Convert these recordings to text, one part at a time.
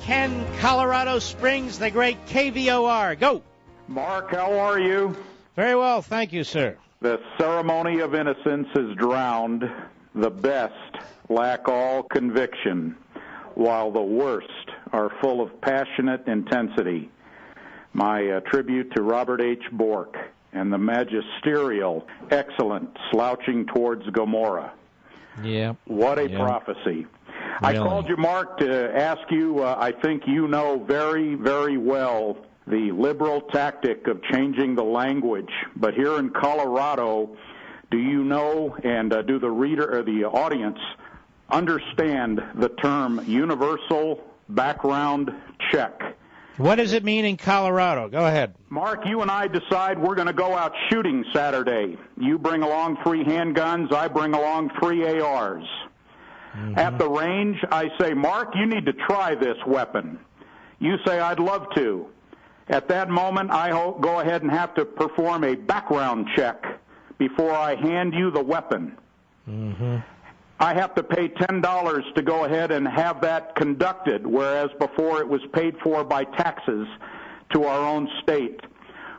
Ken, Colorado Springs, the great KVOR. Go. Mark, how are you? Very well, thank you, sir. The ceremony of innocence is drowned. The best lack all conviction, while the worst are full of passionate intensity. My tribute to Robert H. Bork and the magisterial, excellent slouching towards Gomorrah. Yeah. What a prophecy. Really? I called you, Mark, to ask you, I think you know very, very well the liberal tactic of changing the language. But here in Colorado, do you know, and do the reader or the audience understand the term universal background check? What does it mean in Colorado? Go ahead. Mark, you and I decide we're going to go out shooting Saturday. You bring along 3 handguns, I bring along 3 ARs. Mm-hmm. At the range, I say, Mark, you need to try this weapon. You say, I'd love to. At that moment, I go ahead and have to perform a background check before I hand you the weapon. Mm-hmm. I have to pay $10 to go ahead and have that conducted, whereas before it was paid for by taxes to our own state.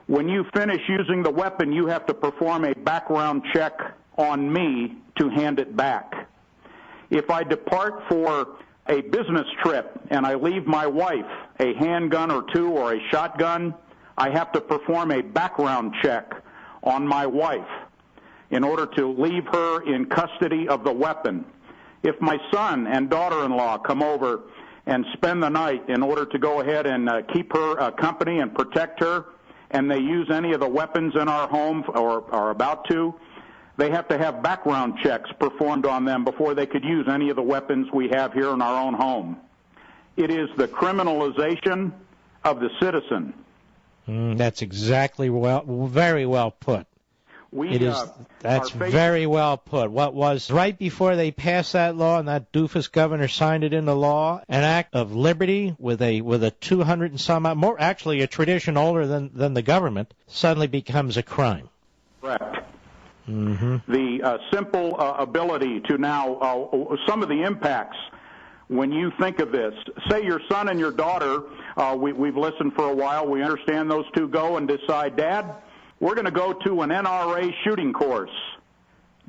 When you finish using the weapon, you have to perform a background check on me to hand it back. If I depart for a business trip and I leave my wife a handgun or 2 or a shotgun, I have to perform a background check on my wife in order to leave her in custody of the weapon. If my son and daughter-in-law come over and spend the night in order to go ahead and keep her company and protect her, and they use any of the weapons in our home or are about to, they have to have background checks performed on them before they could use any of the weapons we have here in our own home. It is the criminalization of the citizen. That's exactly very well put. That's very well put. What was right before they passed that law and that doofus governor signed it into law, an act of liberty with a 200 and some more, actually a tradition older than the government, suddenly becomes a crime. Correct. Mm-hmm. The simple ability to now, some of the impacts when you think of this, say your son and your daughter, we've listened for a while, we understand those two go and decide, Dad, we're going to go to an NRA shooting course.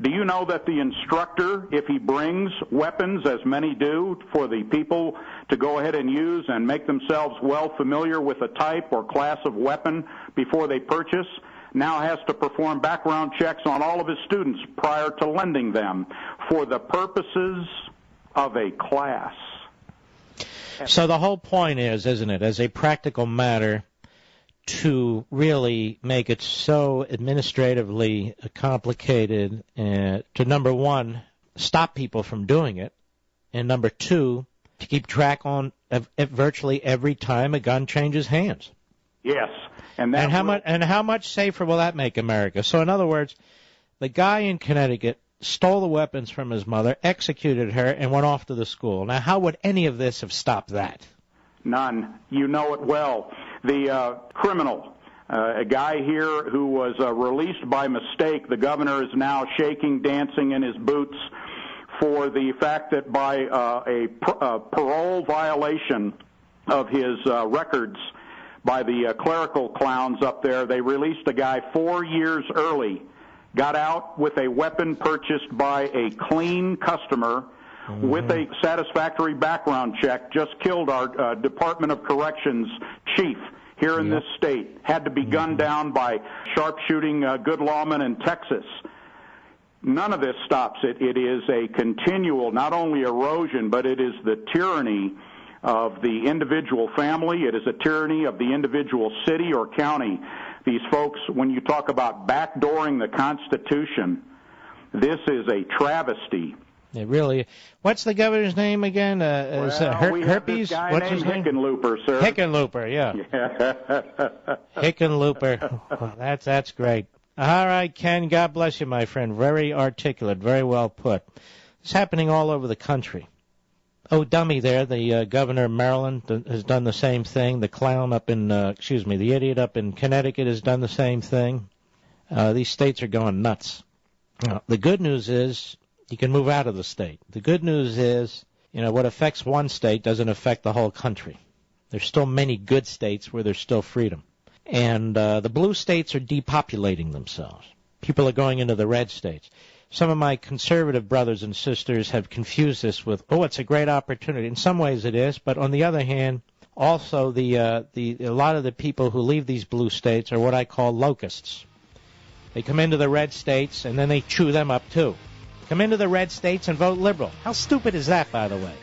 Do you know that the instructor, if he brings weapons, as many do, for the people to go ahead and use and make themselves well familiar with a type or class of weapon before they purchase, now has to perform background checks on all of his students prior to lending them for the purposes of a class. So the whole point is, isn't it, as a practical matter, to really make it so administratively complicated to, number one, stop people from doing it, and number two, to keep track on virtually every time a gun changes hands. Yes. And how much safer will that make America? So in other words, the guy in Connecticut stole the weapons from his mother, executed her, and went off to the school. Now, how would any of this have stopped that? None. You know it well. The criminal, a guy here who was released by mistake, the governor is now shaking, dancing in his boots for the fact that by a parole violation of his records by the clerical clowns up there, they released a guy 4 years early, got out with a weapon purchased by a clean customer with a satisfactory background check, just killed our Department of Corrections chief here in this state, had to be gunned down by sharpshooting good lawmen in Texas. None of this stops it. It is a continual, not only erosion, but it is the tyranny of the individual family. It is a tyranny of the individual city or county. These folks, when you talk about backdooring the Constitution, this is a travesty. It really. What's the governor's name again? Herpes? What's his name? Hickenlooper, sir. Hickenlooper, yeah. Hickenlooper. Well, that's great. All right, Ken, God bless you, my friend. Very articulate, very well put. It's happening all over the country. Oh, dummy there, the governor of Maryland has done the same thing. The clown up in, the idiot up in Connecticut has done the same thing. These states are going nuts. The good news is you can move out of the state. The good news is what affects one state doesn't affect the whole country. There's still many good states where there's still freedom. And the blue states are depopulating themselves. People are going into the red states. Some of my conservative brothers and sisters have confused this with, it's a great opportunity. In some ways it is, but on the other hand, also a lot of the people who leave these blue states are what I call locusts. They come into the red states and then they chew them up too. Come into the red states and vote liberal. How stupid is that, by the way?